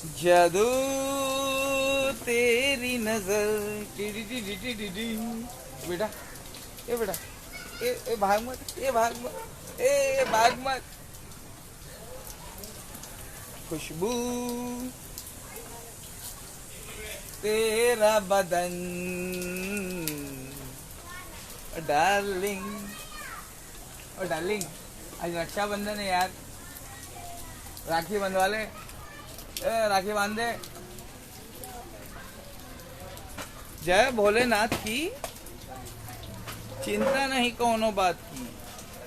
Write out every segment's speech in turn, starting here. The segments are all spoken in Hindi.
जादू तेरी नजर। बेटा, ए बेटा, ए भाग मत, ए भाग मत, ए भाग मत। खुशबू तेरा बदन डार्लिंग। और डार्लिंग, आज रक्षाबंधन है यार, राखी बंधवा ले। राखी बांध दे। जय भोलेनाथ की, चिंता नहीं कोनो बात की।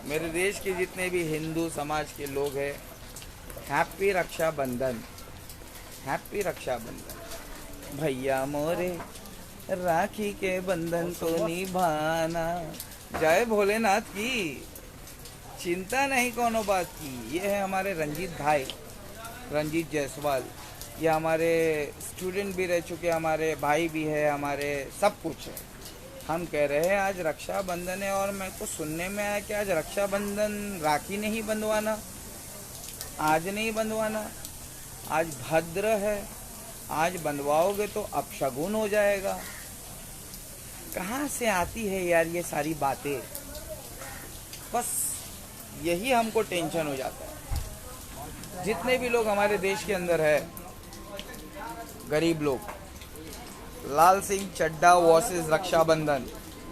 मेरे देश के जितने भी हिंदू समाज के लोग हैं, हैप्पी रक्षाबंधन, हैप्पी रक्षाबंधन। भैया मोरे राखी के बंधन को निभाना। जय भोलेनाथ की, चिंता नहीं कोनो बात की। ये है हमारे रंजीत भाई, रंजीत जायसवाल। ये हमारे स्टूडेंट भी रह चुके, हमारे भाई भी है, हमारे सब कुछ है। हम कह रहे हैं आज रक्षाबंधन है, और मेरे को सुनने में आया कि आज रक्षाबंधन राखी नहीं बंधवाना, आज नहीं बंधवाना, आज भद्र है, आज बंधवाओगे तो अपशगुन हो जाएगा। कहाँ से आती है यार ये सारी बातें? बस यही हमको टेंशन हो जाता है। जितने भी लोग हमारे देश के अंदर है, गरीब लोग, लाल सिंह चड्ढा वर्सेस रक्षाबंधन,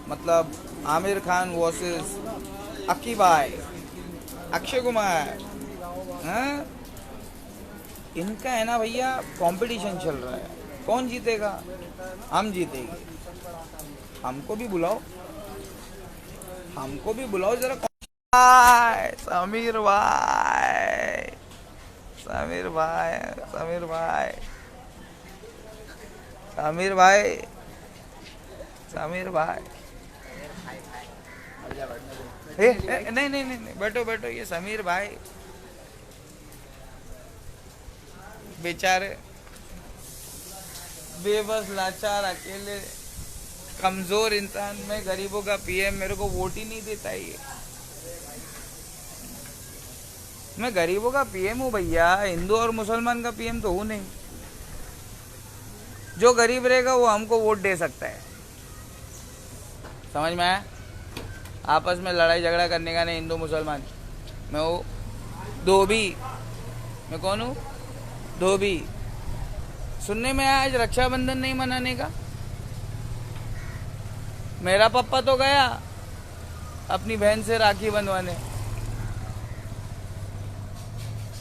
मतलब आमिर खान वर्सेस अक्की भाई, अक्षय कुमार, हाँ? इनका है ना भैया, कंपटीशन चल रहा है, कौन जीतेगा? हम जीतेंगे। हमको भी बुलाओ, हमको भी बुलाओ जरा। समीर भाई, समीर भाई, समीर भाई, समीर भाई, समीर भाई। नहीं नहीं नहीं, बैठो बैठो। ये समीर भाई बेचारे बेबस, लाचार, अकेले, कमजोर इंसान। मैं गरीबों का पीएम, मेरे को वोट ही नहीं देता ये। मैं गरीबों का पीएम हूँ भैया, हिंदू और मुसलमान का पीएम तो हूँ नहीं। जो गरीब रहेगा वो हमको वोट दे सकता है। समझ में आया? आपस में लड़ाई झगड़ा करने का नहीं, हिंदू मुसलमान। मैं वो धोबी, मैं कौन हूँ? धोबी। सुनने में आया आज रक्षाबंधन नहीं मनाने का। मेरा पापा तो गया अपनी बहन से राखी बंधवाने,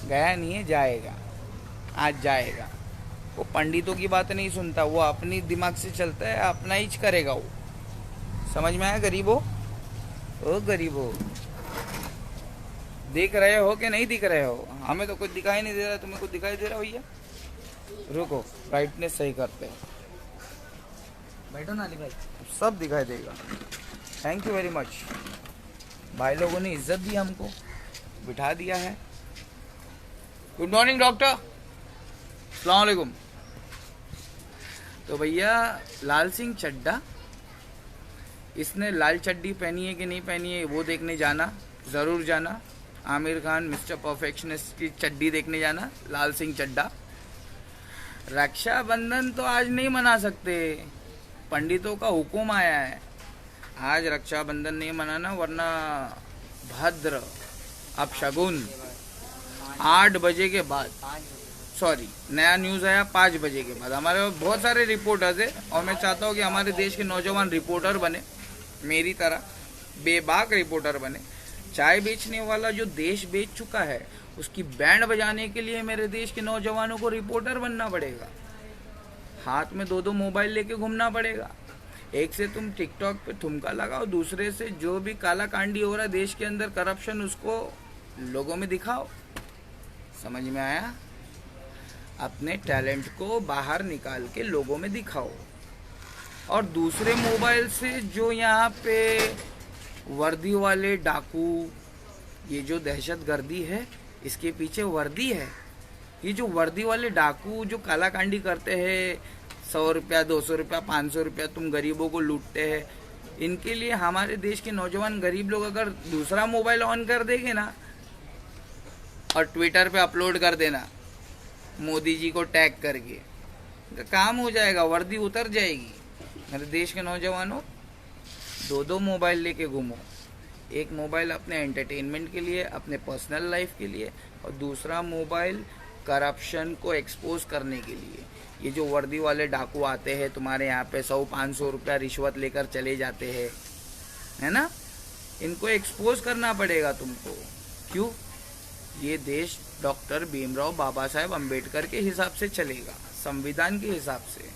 गया नहीं है, जाएगा, आज जाएगा। वो पंडितों की बात नहीं सुनता, वो अपनी दिमाग से चलता है, अपना ही करेगा वो। समझ में आया गरीबो? ओ गरीबो, देख रहे हो कि नहीं दिख रहे हो? हमें तो कुछ दिखाई नहीं दे रहा, तुम्हें कुछ दिखाई दे रहा भैया? रुको, ब्राइटनेस सही करते हैं। बैठो ना अली भाई, सब दिखाई देगा। Thank you very much. भाई लोगों ने इज्जत दी, हमको बिठा दिया है। गुड मॉर्निंग डॉक्टर, अस्सलाम वालेकुम। तो भैया लाल सिंह चड्ढा, इसने लाल चड्डी पहनी है कि नहीं पहनी है वो देखने जाना, ज़रूर जाना। आमिर खान मिस्टर परफेक्शनिस्ट की चड्डी देखने जाना, लाल सिंह चड्ढा। रक्षाबंधन तो आज नहीं मना सकते, पंडितों का हुक्म आया है, आज रक्षाबंधन नहीं मनाना, वरना भद्र अपशगुन। 8 बजे के बाद, सॉरी नया न्यूज़ आया 5 बजे के बाद। हमारे पास बहुत सारे रिपोर्टर्स है, और मैं चाहता हूँ कि हमारे देश के नौजवान रिपोर्टर बने, मेरी तरह बेबाक रिपोर्टर बने। चाय बेचने वाला जो देश बेच चुका है, उसकी बैंड बजाने के लिए मेरे देश के नौजवानों को रिपोर्टर बनना पड़ेगा। हाथ में 2-2 मोबाइल लेके घूमना पड़ेगा। एक से तुम टिकटॉक पे ठुमका लगाओ, दूसरे से जो भी काला कांडी हो रहा है देश के अंदर, करप्शन, उसको लोगों में दिखाओ। समझ में आया? अपने टैलेंट को बाहर निकाल के लोगों में दिखाओ। और दूसरे मोबाइल से जो यहाँ पे वर्दी वाले डाकू, ये जो दहशतगर्दी है, इसके पीछे वर्दी है। ये जो वर्दी वाले डाकू जो कालाकांडी करते हैं, 100 रुपया, 200 रुपया, 500 रुपया तुम गरीबों को लूटते हैं, इनके लिए हमारे देश के नौजवान गरीब लोग अगर दूसरा मोबाइल ऑन कर देंगे ना, और ट्विटर पे अपलोड कर देना, मोदी जी को टैग करके, काम हो जाएगा, वर्दी उतर जाएगी। मेरे देश के नौजवानों, दो दो मोबाइल लेके घूमो। एक मोबाइल अपने एंटरटेनमेंट के लिए, अपने पर्सनल लाइफ के लिए, और दूसरा मोबाइल करप्शन को एक्सपोज करने के लिए। ये जो वर्दी वाले डाकू आते हैं तुम्हारे यहाँ पे, 100-500 रुपया रिश्वत लेकर चले जाते हैं, है ना, इनको एक्सपोज करना पड़ेगा तुमको। क्यों? ये देश डॉक्टर भीमराव बाबा साहेब अम्बेडकर के हिसाब से चलेगा, संविधान के हिसाब से।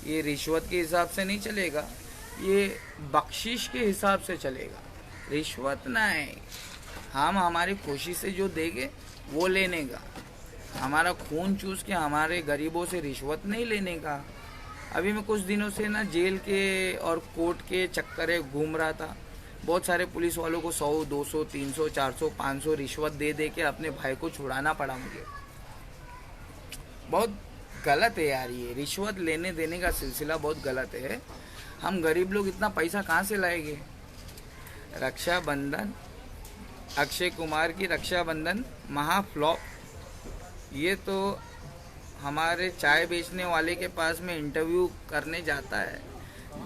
ये रिश्वत के हिसाब से नहीं चलेगा, ये बख्शिश के हिसाब से चलेगा। रिश्वत नहीं, हम हमारी खुशी से जो देंगे वो लेने का, हमारा खून चूस के हमारे गरीबों से रिश्वत नहीं लेने का। अभी मैं कुछ दिनों से ना जेल के और कोर्ट के चक्कर घूम रहा था। बहुत सारे पुलिस वालों को 100, 200, 300, 400, 500 रिश्वत दे दे के अपने भाई को छुड़ाना पड़ा मुझे। बहुत गलत है यार, ये रिश्वत लेने देने का सिलसिला बहुत गलत है। हम गरीब लोग इतना पैसा कहाँ से लाएंगे? रक्षाबंधन, अक्षय कुमार की रक्षाबंधन महाफ्लॉप। ये तो हमारे चाय बेचने वाले के पास में इंटरव्यू करने जाता है,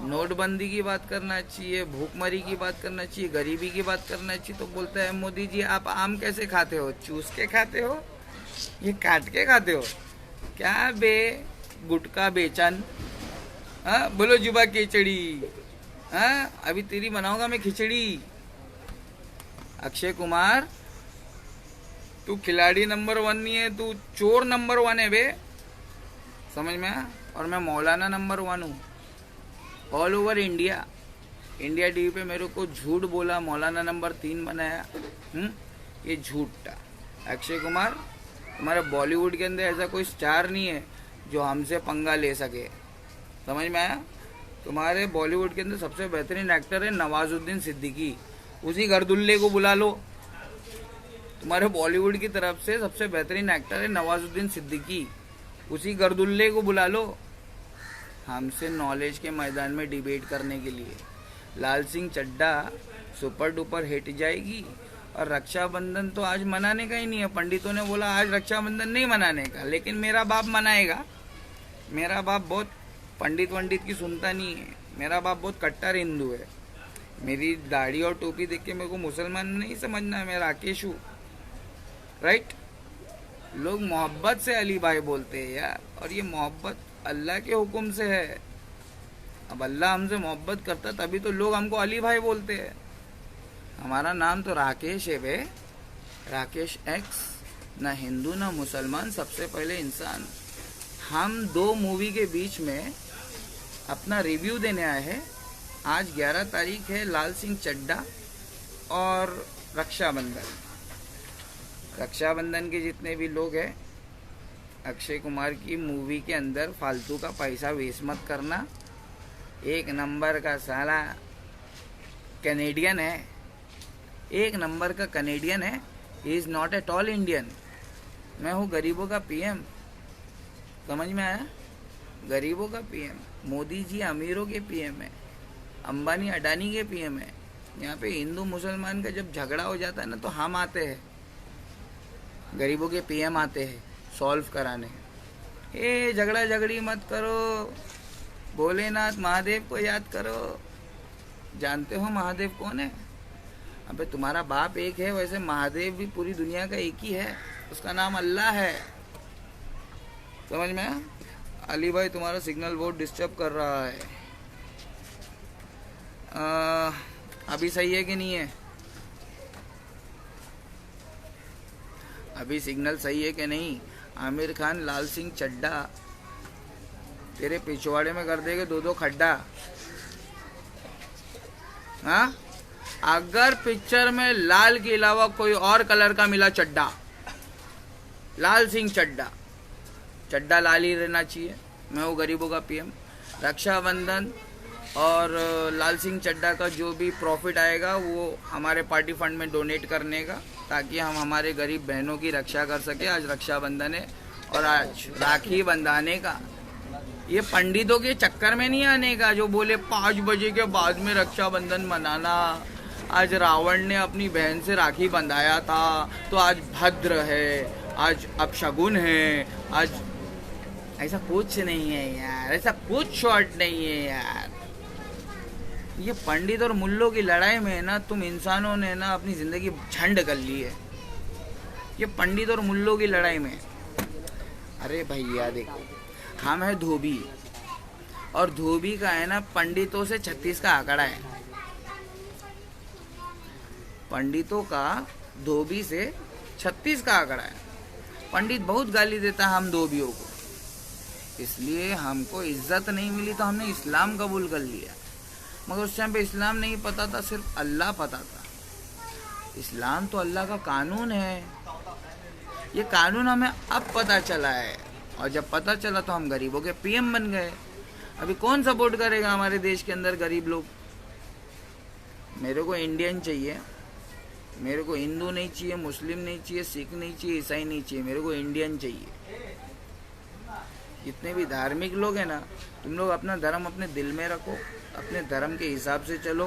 नोटबंदी की बात करना चाहिए, भूखमरी की बात करना चाहिए, गरीबी की बात करना चाहिए, तो बोलता है मोदी जी आप आम कैसे खाते हो? चूस के खाते हो, ये काट के खाते हो क्या बे? गुटका बेचन, हाँ बोलो जुबा खिचड़ी, हाँ अभी तेरी बनाऊंगा मैं खिचड़ी। अक्षय कुमार, तू खिलाड़ी नंबर 1 नहीं है, तू चोर नंबर 1 है बे, समझ में आया? और मैं मौलाना नंबर 1 हूँ all over India. India TV पे मेरे को झूठ बोला, मौलाना नंबर 3 बनाया। ये झूठ था। अक्षय कुमार, तुम्हारे बॉलीवुड के अंदर ऐसा कोई स्टार नहीं है जो हमसे पंगा ले सके, समझ में आया? तुम्हारे बॉलीवुड के अंदर सबसे बेहतरीन एक्टर है नवाजुद्दीन सिद्दीकी, उसी गर्दुल्ले को बुला लो। तुम्हारे बॉलीवुड की तरफ से सबसे बेहतरीन एक्टर है नवाजुद्दीन सिद्दीकी, उसी गर्दुल्ले को बुला लो हमसे नॉलेज के मैदान में डिबेट करने के लिए। Lal Singh Chaddha super duper hit जाएगी। और रक्षाबंधन तो आज मनाने का ही नहीं है। पंडितों ने बोला आज रक्षाबंधन नहीं मनाने का, लेकिन मेरा बाप मनाएगा। मेरा बाप बहुत पंडित की सुनता नहीं है। मेरा बाप बहुत कट्टर हिंदू है। मेरी दाढ़ी और टोपी देख के मेरे को मुसलमान नहीं समझना, मैं राकेश हूँ, राइट? लोग मोहब्बत से अली भाई बोलते हैं यार, और ये मोहब्बत अल्लाह के हुक्म से है। अब अल्लाह हमसे मोहब्बत करता तभी तो लोग हमको अली भाई बोलते हैं। हमारा नाम तो राकेश है बे, राकेश एक्स, ना हिंदू ना मुसलमान, सबसे पहले इंसान। हम 2 मूवी के बीच में अपना रिव्यू देने आए हैं। आज 11 तारीख है, लाल सिंह चड्ढा और रक्षाबंधन। रक्षाबंधन के जितने भी लोग हैं, अक्षय कुमार की मूवी के अंदर फालतू का पैसा वेस्ट मत करना। एक नंबर का साला कैनेडियन है, एक नंबर का कैनेडियन है। He is not at all Indian. मैं हूँ गरीबों का पीएम, समझ में आया? गरीबों का पीएम। मोदी जी अमीरों के पीएम है, अंबानी अडानी के पीएम है। यहाँ पे हिंदू मुसलमान का जब झगड़ा हो जाता है ना, तो हम आते हैं, गरीबों के पीएम आते हैं सॉल्व कराने। ए झगड़ा झगड़ी मत करो, भोलेनाथ महादेव को याद करो। जानते हो महादेव कौन है? अबे तुम्हारा बाप एक है, वैसे महादेव भी पूरी दुनिया का एक ही है, उसका नाम अल्लाह है, समझ में आया? अली भाई तुम्हारा सिग्नल बहुत डिस्टर्ब कर रहा है। अभी सही है कि नहीं है? अभी सिग्नल सही है कि नहीं? आमिर खान, लाल सिंह चड्ढा तेरे पिछवाड़े में कर देंगे 2-2 खड्डा। हाँ, अगर पिक्चर में लाल के अलावा कोई और कलर का मिला चड्ढा, लाल सिंह चड्ढा, चड्ढा लाल ही रहना चाहिए। मैं हूँ गरीबों का पीएम। रक्षाबंधन और लाल सिंह चड्ढा का जो भी प्रॉफिट आएगा वो हमारे पार्टी फंड में डोनेट करने का, ताकि हम हमारे गरीब बहनों की रक्षा कर सके। आज रक्षाबंधन है और आज राखी बंधाने का। ये पंडितों के चक्कर में नहीं आने का जो बोले 5 बजे के बाद में रक्षाबंधन मनाना। आज रावण ने अपनी बहन से राखी बंधाया था, तो आज भद्र है, आज अपशगुन है, आज ऐसा कुछ नहीं है यार, ऐसा कुछ शॉर्ट नहीं है यार। ये पंडित और मुल्लों की लड़ाई में ना तुम इंसानों ने ना अपनी जिंदगी झंड कर ली है। ये पंडित और मुल्लों की लड़ाई में, अरे भैया देखो, हम है धोबी, और धोबी का है ना पंडितों से 36 का आंकड़ा है। पंडितों का धोबी से 36 का आंकड़ा है। पंडित बहुत गाली देता है हम धोबियों को, इसलिए हमको इज्जत नहीं मिली तो हमने इस्लाम कबूल कर लिया। मगर उस टाइम पे इस्लाम नहीं पता था, सिर्फ अल्लाह पता था। इस्लाम तो अल्लाह का कानून है, ये कानून हमें अब पता चला है, और जब पता चला तो हम गरीबों के पीएम बन गए। अभी कौन सपोर्ट करेगा हमारे देश के अंदर गरीब लोग? मेरे को इंडियन चाहिए, मेरे को हिंदू नहीं चाहिए, मुस्लिम नहीं चाहिए, सिख नहीं चाहिए, ईसाई नहीं चाहिए, मेरे को इंडियन चाहिए। जितने भी धार्मिक लोग हैं ना, तुम लोग अपना धर्म अपने दिल में रखो, अपने धर्म के हिसाब से चलो,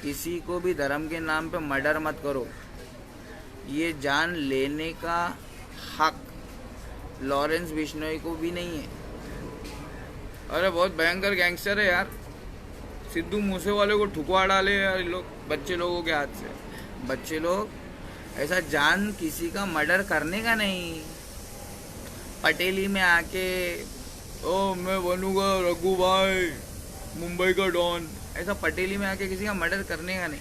किसी को भी धर्म के नाम पे मर्डर मत करो। ये जान लेने का हक लॉरेंस बिश्नोई को भी नहीं है। अरे बहुत भयंकर गैंगस्टर है यार, सिद्धू मूसे वाले को ठुकवा डाले यार लोग, बच्चे लोगों के हाथ से। बच्चे लोग ऐसा जान किसी का मर्डर करने का नहीं। पटेली में आके ओ मैं बनूंगा रघु भाई मुंबई का डॉन, ऐसा पटेली में आके किसी का मर्डर करने का नहीं।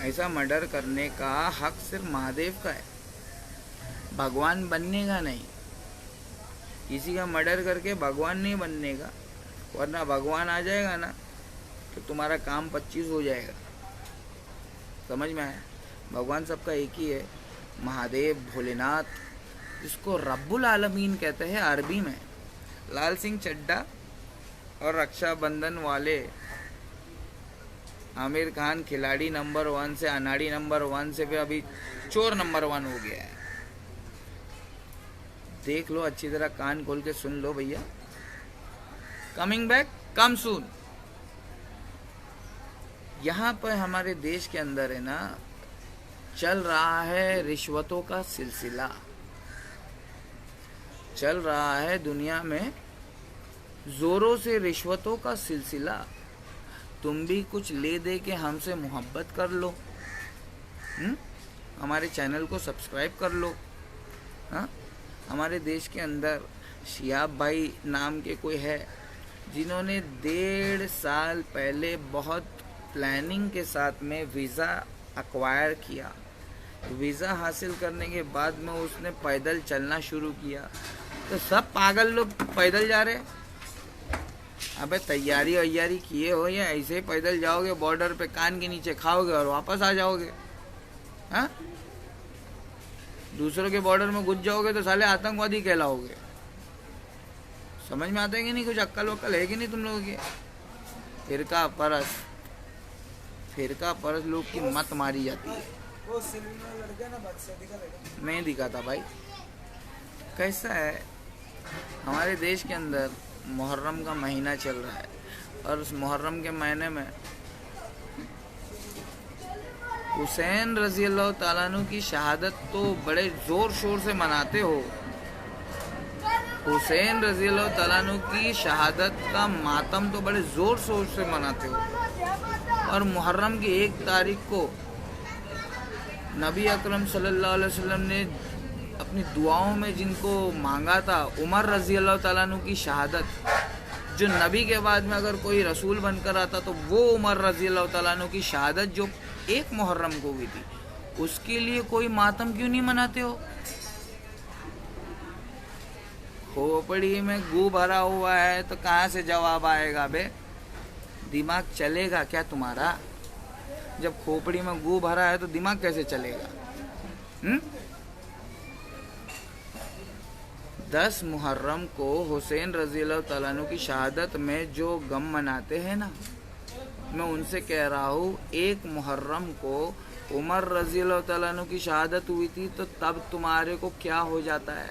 ऐसा मर्डर करने का हक सिर्फ महादेव का है, भगवान बनने का नहीं। किसी का मर्डर करके भगवान नहीं बनने का, वरना भगवान आ जाएगा ना तो तुम्हारा काम 25 हो जाएगा। समझ में आया? भगवान सबका एक ही है, महादेव भोलेनाथ, जिसको रब्बुल आलमीन कहते हैं अरबी में। लाल सिंह चड्ढा और रक्षाबंधन वाले आमिर खान खिलाड़ी नंबर 1 से अनाड़ी नंबर 1 से फिर अभी चोर नंबर 1 हो गया है। देख लो, अच्छी तरह कान खोल के सुन लो भैया। कमिंग बैक कम सून। यहाँ पर हमारे देश के अंदर है ना चल रहा है रिश्वतों का सिलसिला, चल रहा है दुनिया में जोरों से रिश्वतों का सिलसिला। तुम भी कुछ ले दे के हमसे मोहब्बत कर लो, हमारे चैनल को सब्सक्राइब कर लो। हाँ, हमारे देश के अंदर शिहाब भाई नाम के कोई है जिन्होंने 1.5 साल पहले बहुत प्लानिंग के साथ में वीज़ा अक्वायर किया। वीज़ा हासिल करने के बाद में उसने पैदल चलना शुरू किया। तो सब पागल लोग पैदल जा रहे। अबे तैयारी वैयारी किए हो या ऐसे ही पैदल जाओगे, बॉर्डर पे कान के नीचे खाओगे और वापस आ जाओगे? हाँ, दूसरों के बॉर्डर में घुस जाओगे तो साले आतंकवादी कहलाओगे। समझ में आता है कि नहीं? कुछ अक्ल वक्ल है कि नहीं तुम लोगों की? फिरका परस लोग की मत मारी जाती है। वो लड़के ना बच्चे दिखा नहीं दिखाता भाई। कैसा है, हमारे देश के अंदर मुहर्रम का महीना चल रहा है, और उस मुहर्रम के महीने में हुसैन रजी अल्लाह ताला अन्हु की शहादत तो बड़े ज़ोर शोर से मनाते हो। हुसैन रजी अल्लाह ताला अन्हु की शहादत का मातम तो बड़े ज़ोर शोर से मनाते हो, और मुहर्रम की 1 तारीख को नबी अकरम सल्लल्लाहु अलैहि वसल्लम ने अपनी दुआओं में जिनको मांगा था, उमर रजी अल्लाह ताला अन्हु की शहादत, जो नबी के बाद में अगर कोई रसूल बनकर आता तो वो उमर रजी अल्लाह ताला अन्हु की शहादत जो 1 मुहर्रम को हुई थी, उसके लिए कोई मातम क्यों नहीं मनाते हो? खोपड़ी में गू भरा हुआ है तो कहाँ से जवाब आएगा बे? दिमाग चलेगा क्या तुम्हारा? जब खोपड़ी में गू भरा है तो दिमाग कैसे चलेगा? 10 मुहर्रम को हुसैन रजी अल्लाह ताला अन्हु की शहादत में जो गम मनाते हैं ना, मैं उनसे कह रहा हूँ 1 मुहर्रम को उमर रजी अल्लाह ताला अन्हु की शहादत हुई थी, तो तब तुम्हारे को क्या हो जाता है?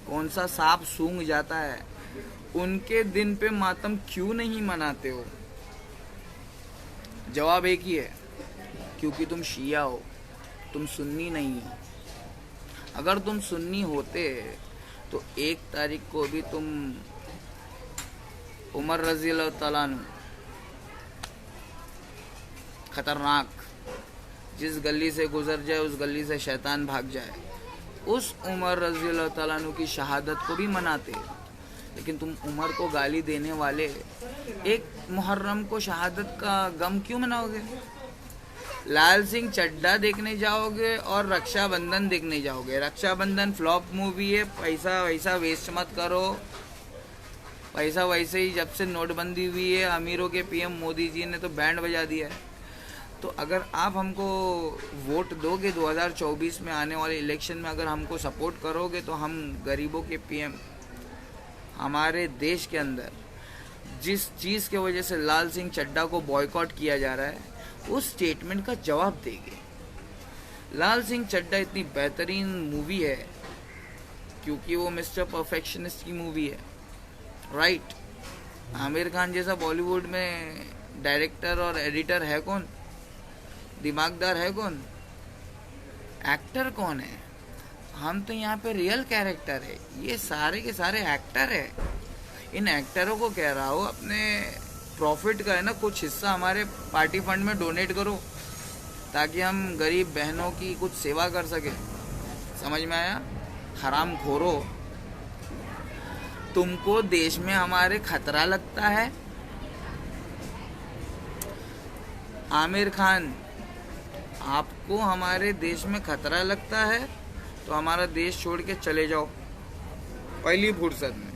कौन सा सांप सूंघ जाता है? उनके दिन पे मातम क्यों नहीं मनाते हो? जवाब एक ही है, क्योंकि तुम शिया हो, तुम सुन्नी नहीं हो। अगर तुम सुन्नी होते तो 1 तारीख को भी तुम उमर रजी अल्लाह तआला अन्हु, खतरनाक, जिस गली से गुजर जाए उस गली से शैतान भाग जाए, उस उमर रजी अल्लाह तआला अन्हु की शहादत को भी मनाते। लेकिन तुम उमर को गाली देने वाले एक मुहर्रम को शहादत का गम क्यों मनाओगे? लाल सिंह चड्ढा देखने जाओगे और रक्षाबंधन देखने जाओगे। रक्षाबंधन फ्लॉप मूवी है, पैसा वैसा वेस्ट मत करो। पैसा वैसे ही जब से नोटबंदी हुई है अमीरों के पीएम मोदी जी ने तो बैंड बजा दिया है। तो अगर आप हमको वोट दोगे 2024 में आने वाले इलेक्शन में, अगर हमको सपोर्ट करोगे तो हम गरीबों के पीएम, हमारे देश के अंदर जिस चीज़ के वजह से लाल सिंह चड्ढा को बॉयकॉट किया जा रहा है उस स्टेटमेंट का जवाब देंगे। लाल सिंह चड्ढा इतनी बेहतरीन मूवी है क्योंकि वो मिस्टर परफेक्शनिस्ट की मूवी है, राइट। आमिर खान जैसा बॉलीवुड में डायरेक्टर और एडिटर है कौन? दिमागदार है कौन? एक्टर कौन है? हम तो यहाँ पे रियल कैरेक्टर है, ये सारे के सारे एक्टर है। इन एक्टरों को कह रहा हूँ अपने प्रॉफिट का है ना कुछ हिस्सा हमारे पार्टी फंड में डोनेट करो ताकि हम गरीब बहनों की कुछ सेवा कर सके। समझ में आया? हराम खोरो, तुमको देश में हमारे खतरा लगता है? आमिर खान, आपको हमारे देश में खतरा लगता है तो हमारा देश छोड़ के चले जाओ पहली फुर्सत में।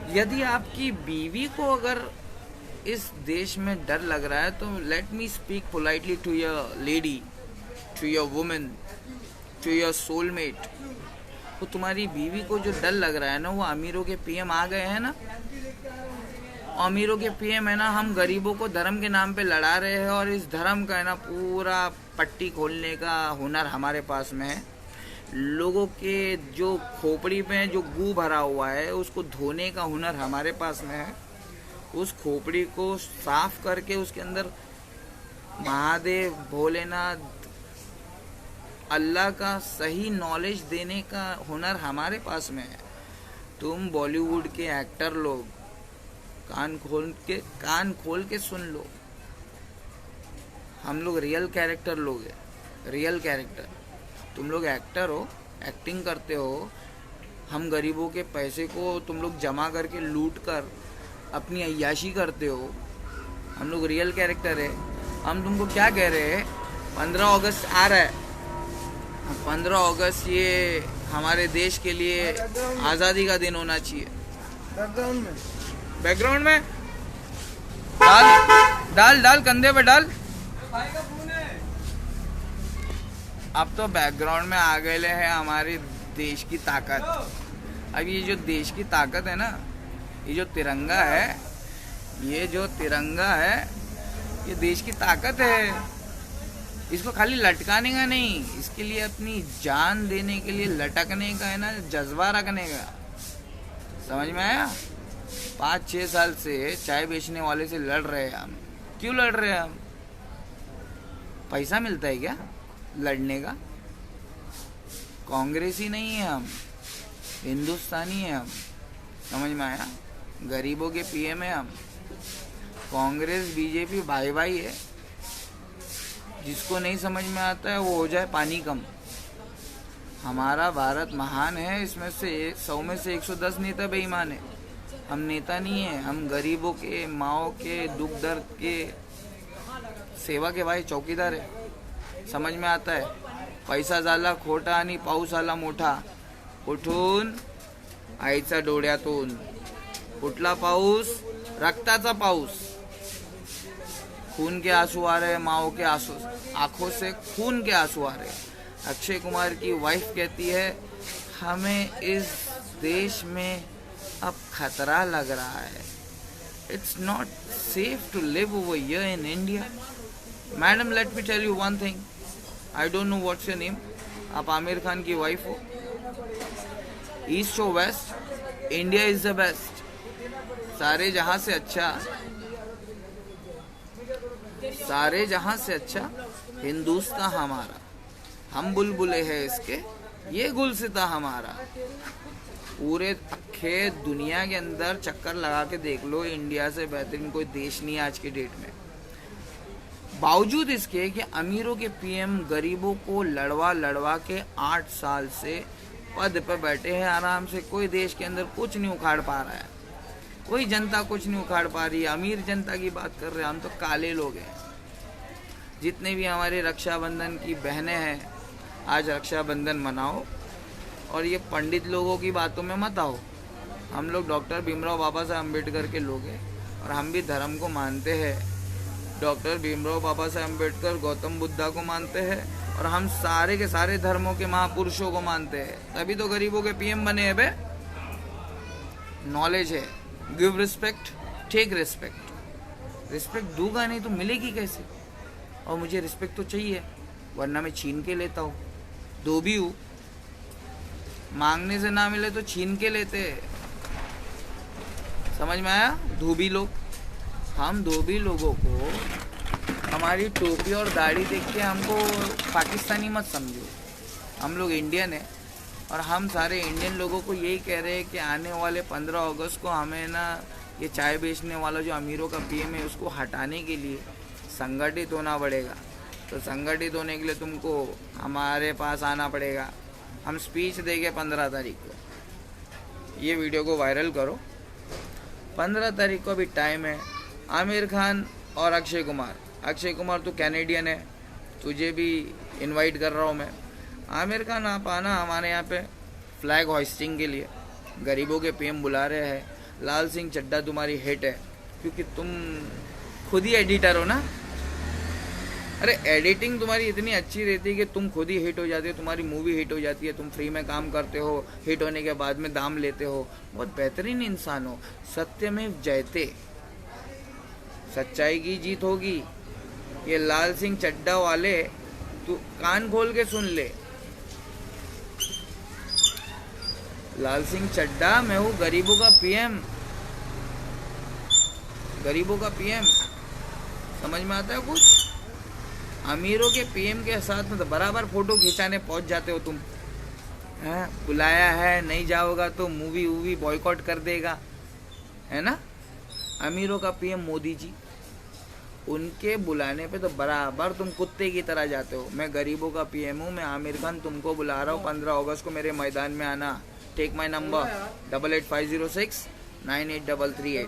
यदि आपकी बीवी को अगर इस देश में डर लग रहा है तो let me speak politely to your lady, to your women, to your soulmate. तो तुम्हारी बीवी को जो डर लग रहा है ना, वो अमीरों के पीएम आ गए हैं ना, अमीरों के पीएम है ना, हम गरीबों को धर्म के नाम पे लड़ा रहे हैं और इस धर्म का है ना पूरा पट्टी खोलने का हुनर हमारे पास में है। लोगों के जो खोपड़ी में जो गू भरा हुआ है उसको धोने का हुनर हमारे पास में है। उस खोपड़ी को साफ करके उसके अंदर महादेव, भोलेनाथ, अल्लाह का सही नॉलेज देने का हुनर हमारे पास में है। तुम बॉलीवुड के एक्टर लोग कान खोल के सुन लो, हम लोग रियल कैरेक्टर लोग हैं, रियल कैरेक्टर। तुम लोग एक्टर हो, एक्टिंग करते हो, हम गरीबों के पैसे को तुम लोग जमा करके लूट कर अपनी अय्याशी करते हो। हम लोग रियल कैरेक्टर है। हम तुमको क्या कह रहे हैं, 15 अगस्त आ रहा है, 15 अगस्त ये हमारे देश के लिए आज़ादी का दिन होना चाहिए। बैकग्राउंड में डाल कंधे पे डाल। अब तो बैकग्राउंड में आ गए हैं हमारे देश की ताकत। अब ये जो देश की ताकत है ना, ये जो तिरंगा है, ये जो तिरंगा है, ये देश की ताकत है। इसको खाली लटकाने का नहीं, इसके लिए अपनी जान देने के लिए लटकने का है ना जज्बा रखने का। समझ में आया? 5-6 साल से चाय बेचने वाले से लड़ रहे हैं हम। क्यों लड़ रहे हैं हम? पैसा मिलता है क्या लड़ने का? कांग्रेसी नहीं है हम, हिंदुस्तानी है हम। समझ में आया? गरीबों के पीएम है हम। कांग्रेस बीजेपी भाई भाई है। जिसको नहीं समझ में आता है वो हो जाए पानी कम। हमारा भारत महान है, इसमें से 100 में से 110 नेता बेईमान है। हम नेता नहीं है, हम गरीबों के, माओ के दुख दर्द के सेवा के भाई चौकीदार है। समझ में आता है? पैसा झाला खोटा आणि पाऊस आला मोठा, उठून आईचा डोळ्यातून फुटला पाऊस, रक्ताचा पाऊस। खून के आंसू आ रहे, माओ के आंसू, आंखों से खून के आंसू आ रहे। अक्षय कुमार की वाइफ कहती है हमें इस देश में अब खतरा लग रहा है। It's not safe to live over here in India. Madam, let me tell you one thing, I don't know what's your name. आप आमिर खान की वाइफ हो। ईस्ट और west, India is the best. सारे जहां से अच्छा, सारे जहां से अच्छा हिंदुस्तान हमारा। हम बुलबुले हैं इसके, ये गुलसिता हमारा। पूरे अखे दुनिया के अंदर चक्कर लगा के देख लो, इंडिया से बेहतरीन कोई देश नहीं है आज के डेट में। बावजूद इसके कि अमीरों के पीएम गरीबों को लड़वा लड़वा के 8 साल से पद पे बैठे हैं आराम से। कोई देश के अंदर कुछ नहीं उखाड़ पा रहा है, कोई जनता कुछ नहीं उखाड़ पा रही है। अमीर जनता की बात कर रहे हैं हम, तो काले लोग हैं। जितने भी हमारे रक्षाबंधन की बहनें हैं, आज रक्षाबंधन मनाओ, और ये पंडित लोगों की बातों में मत आओ। हम लोग डॉक्टर भीमराव बाबा साहब अम्बेडकर के लोग हैं, और हम भी धर्म को मानते हैं। डॉक्टर भीमराव बाबा साहब अम्बेडकर गौतम बुद्धा को मानते हैं, और हम सारे के सारे धर्मों के महापुरुषों को मानते हैं। तभी तो गरीबों के पीएम बने हैं बे। नॉलेज है, give respect, take respect. Respect दूंगा नहीं तो मिलेगी कैसे? और मुझे रिस्पेक्ट तो चाहिए, वरना मैं छीन के लेता हूँ। धोबी हूँ, मांगने से ना मिले तो छीन के लेते हैं। समझ में आया? धोबी लोग। हम धोबी लोगों को हमारी टोपी और दाढ़ी देख के हमको पाकिस्तानी मत समझो। हम लोग इंडियन है, और हम सारे इंडियन लोगों को यही कह रहे हैं कि आने वाले 15 अगस्त को हमें ना ये चाय बेचने वाला जो अमीरों का पीएम है उसको हटाने के लिए संगठित होना पड़ेगा। तो संगठित होने के लिए तुमको हमारे पास आना पड़ेगा। हम स्पीच देंगे 15 तारीख को। ये वीडियो को वायरल करो। 15 तारीख को अभी टाइम है। आमिर खान और अक्षय कुमार, अक्षय कुमार तो कैनेडियन है, तुझे भी इनवाइट कर रहा हूँ मैं। आमिर खान आप आना हमारे यहाँ पे फ्लैग होइस्टिंग के लिए। गरीबों के पीएम बुला रहे हैं। लाल सिंह चड्ढा तुम्हारी हिट है, क्योंकि तुम खुद ही एडिटर हो ना। अरे एडिटिंग तुम्हारी इतनी अच्छी रहती है कि तुम खुद ही हिट हो जाती हो, तुम्हारी मूवी हिट हो जाती है, तुम फ्री में काम करते हो, हिट होने के बाद में दाम लेते हो। बहुत बेहतरीन इंसान हो। सत्यमेव जयते, सच्चाई की जीत होगी। ये लाल सिंह चड्ढा वाले तू कान खोल के सुन ले। लाल सिंह चड्ढा, मैं हूँ गरीबों का पीएम, गरीबों का पीएम। समझ में आता है कुछ? अमीरों के पीएम के साथ में तो बराबर फोटो खिंचाने पहुंच जाते हो तुम। है बुलाया है, नहीं जाओगा तो मूवी वूवी बॉयकॉट कर देगा, है ना। अमीरों का पीएम मोदी जी, उनके बुलाने पे तो बराबर तुम कुत्ते की तरह जाते हो। मैं गरीबों का पीएम हूँ, मैं आमिर खान तुमको बुला रहा हूँ 15 अगस्त को मेरे मैदान में आना। Take my number 8850698338।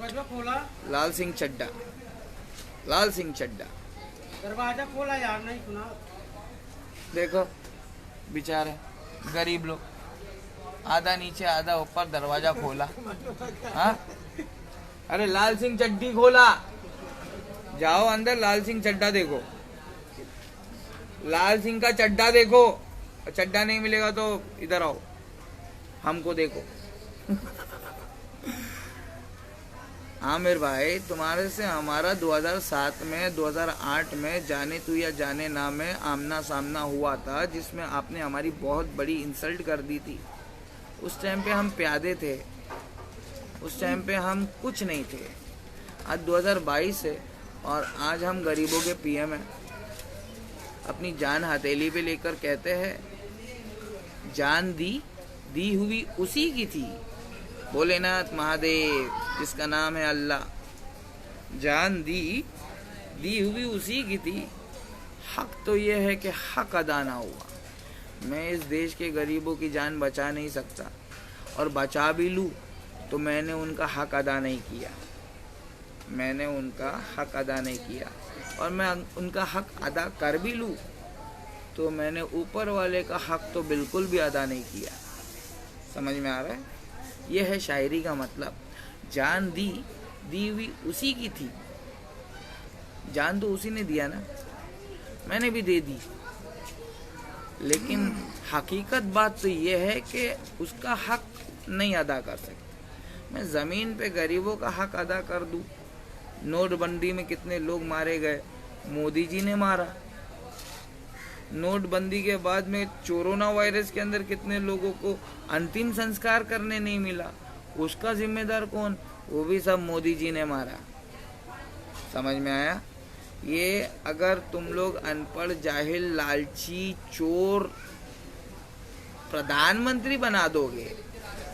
Lal Singh Chaddha, Lal Singh Chaddha. दरवाजा खोला यार, नहीं सुना। देखो बेचारे गरीब लोग, आधा नीचे आधा ऊपर, दरवाजा खोला। हाँ, अरे लाल सिंह चड्ढी खोला, जाओ अंदर। लाल सिंह चड्ढा देखो, लाल सिंह का चड्ढा देखो। चड्ढा नहीं मिलेगा तो इधर आओ, हमको देखो। आमिर भाई, तुम्हारे से हमारा 2007 में 2008 में जाने तू या जाने ना में आमना सामना हुआ था, जिसमें आपने हमारी बहुत बड़ी इंसल्ट कर दी थी। उस टाइम पे हम प्यादे थे, उस टाइम पे हम कुछ नहीं थे। आज 2022 है और आज हम गरीबों के पीएम हैं। अपनी जान हथेली पे लेकर कहते हैं जान दी हुई उसी की थी। भोलेनाथ महादेव, जिसका नाम है अल्लाह। जान दी हुई उसी की थी। हक तो ये है कि हक अदा ना हुआ। मैं इस देश के गरीबों की जान बचा नहीं सकता, और बचा भी लूँ तो मैंने उनका हक अदा नहीं किया। मैंने उनका हक अदा नहीं किया, और मैं उनका हक अदा कर भी लूँ तो मैंने ऊपर वाले का हक तो बिल्कुल भी अदा नहीं किया। समझ में आ रहा है? यह है शायरी का मतलब। जान दी हुई उसी की थी। जान तो उसी ने दिया ना, मैंने भी दे दी। लेकिन हकीकत बात तो यह है कि उसका हक नहीं अदा कर सके। मैं ज़मीन पे गरीबों का हक अदा कर दूं। नोटबंदी में कितने लोग मारे गए? मोदी जी ने मारा। नोटबंदी के बाद में कोरोना वायरस के अंदर कितने लोगों को अंतिम संस्कार करने नहीं मिला? उसका जिम्मेदार कौन? वो भी सब मोदी जी ने मारा। समझ में आया? ये अगर तुम लोग अनपढ़, जाहिल, लालची, चोर प्रधानमंत्री बना दोगे,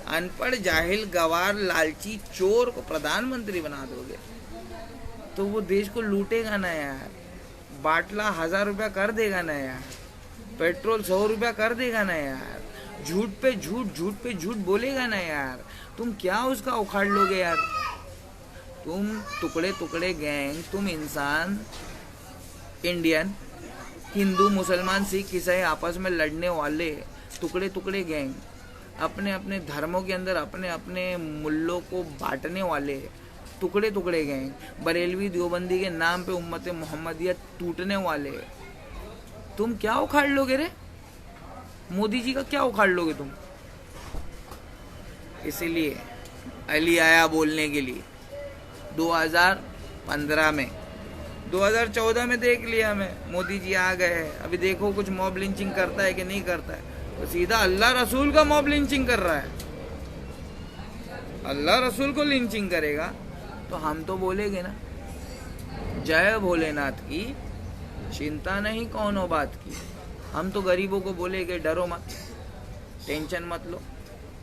अनपढ़ जाहिल गवार लालची चोर को प्रधानमंत्री बना दोगे, तो वो देश को लूटेगा ना यार। बाटला 1000 रुपया कर देगा ना यार, पेट्रोल 100 रुपया कर देगा ना यार, झूठ पे झूठ बोलेगा ना यार। तुम क्या उसका उखाड़ लोगे यार? तुम टुकड़े टुकड़े गैंग, तुम इंसान, इंडियन, हिंदू, मुसलमान, सिख, ईसाई आपस में लड़ने वाले टुकड़े टुकड़े गैंग, अपने अपने धर्मों के अंदर अपने अपने मुल्लों को बांटने वाले टुकड़े टुकड़े गैंग, बरेलवी देवबंदी के नाम पे उम्मत मोहम्मदिया टूटने वाले, तुम क्या उखाड़ लोगे रे? मोदी जी का क्या उखाड़ लोगे तुम? इसीलिए अली आया बोलने के लिए 2015 में, 2014 में देख लिया मैं, मोदी जी आ गए। अभी देखो कुछ मॉब लिंचिंग करता है कि नहीं करता है। तो सीधा अल्लाह रसूल का मॉब लिंचिंग कर रहा है। अल्लाह रसूल को लिंचिंग करेगा तो हम तो बोलेंगे ना, जय भोलेनाथ की, चिंता नहीं कौनो बात की। हम तो गरीबों को बोलेंगे डरो मत, टेंशन मत लो,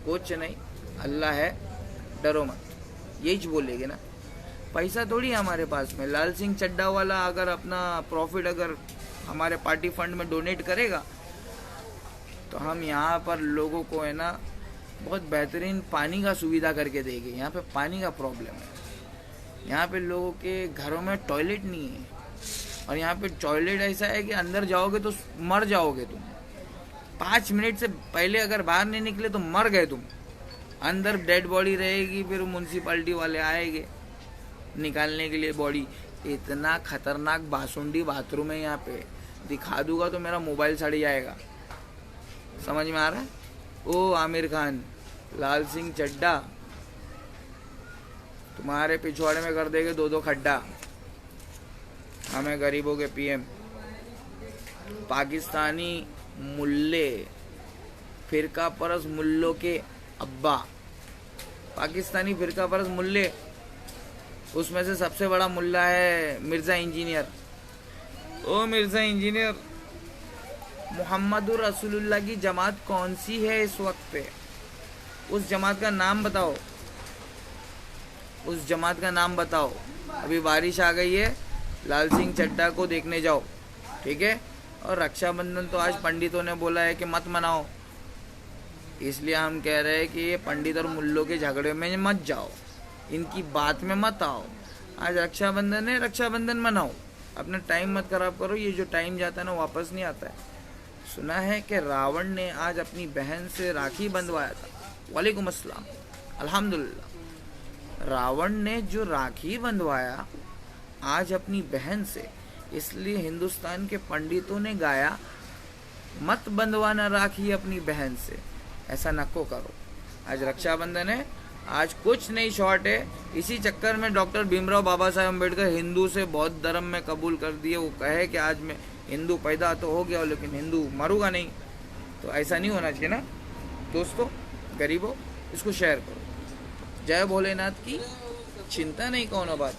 कुछ नहीं, अल्लाह है, डरो मत, यही बोलेंगे ना। पैसा थोड़ी हमारे पास में। लाल सिंह चड्ढा वाला अगर अपना प्रॉफिट अगर हमारे पार्टी फंड में डोनेट करेगा तो हम यहाँ पर लोगों को है ना बहुत बेहतरीन पानी का सुविधा करके देंगे। यहाँ पे पानी का प्रॉब्लम है, यहाँ पे लोगों के घरों में टॉयलेट नहीं है, और यहाँ पे टॉयलेट ऐसा है कि अंदर जाओगे तो मर जाओगे तुम। 5 मिनट से पहले अगर बाहर नहीं निकले तो मर गए तुम। अंदर डेड बॉडी रहेगी, फिर म्यूनसिपाल्टी वाले आएंगे निकालने के लिए बॉडी। इतना खतरनाक बासुंडी बाथरूम है यहाँ पे, दिखा दूंगा तो मेरा मोबाइल सड़ जाएगा। समझ में आ रहा है? ओ आमिर खान, लाल सिंह चड्ढा, तुम्हारे पिछवाड़े में कर देंगे 2-2 खड्डा। हमें गरीबों के पीएम। पाकिस्तानी मुल्ले, फिरका परस मुल्लों के अब्बा, पाकिस्तानी फिरका परस मुल्ले, उसमें से सबसे बड़ा मुल्ला है मिर्जा इंजीनियर। ओ मिर्जा इंजीनियर, मोहम्मदुर रसूलुल्लाह की जमात कौन सी है इस वक्त पे? उस जमात का नाम बताओ, उस जमात का नाम बताओ। अभी बारिश आ गई है, लाल सिंह चड्ढा को देखने जाओ, ठीक है? और रक्षाबंधन तो आज पंडितों ने बोला है कि मत मनाओ, इसलिए हम कह रहे हैं कि ये पंडित और मुल्लों के झगड़े में मत जाओ, इनकी बात में मत आओ। आज रक्षाबंधन है, रक्षाबंधन मनाओ, अपना टाइम मत खराब करो। ये जो टाइम जाता है ना वापस नहीं आता है। सुना है कि रावण ने आज अपनी बहन से राखी बंधवाया था। वालेकुम अस्सलाम, अल्हम्दुलिल्लाह। रावण ने जो राखी बंधवाया आज अपनी बहन से, इसलिए हिंदुस्तान के पंडितों ने गाया, मत बंधवाना राखी अपनी बहन से, ऐसा नको करो। आज रक्षाबंधन है, आज कुछ नहीं शॉर्ट है। इसी चक्कर में डॉक्टर भीमराव बाबा साहेब अम्बेडकर हिंदू से बौद्ध धर्म में कबूल कर दिए। वो कहे कि आज मैं हिंदू पैदा तो हो गया लेकिन हिंदू मरूंगा नहीं। तो ऐसा नहीं होना चाहिए ना दोस्तों, गरीबों, इसको शेयर करो। जय भोलेनाथ की, चिंता नहीं कौनो बात।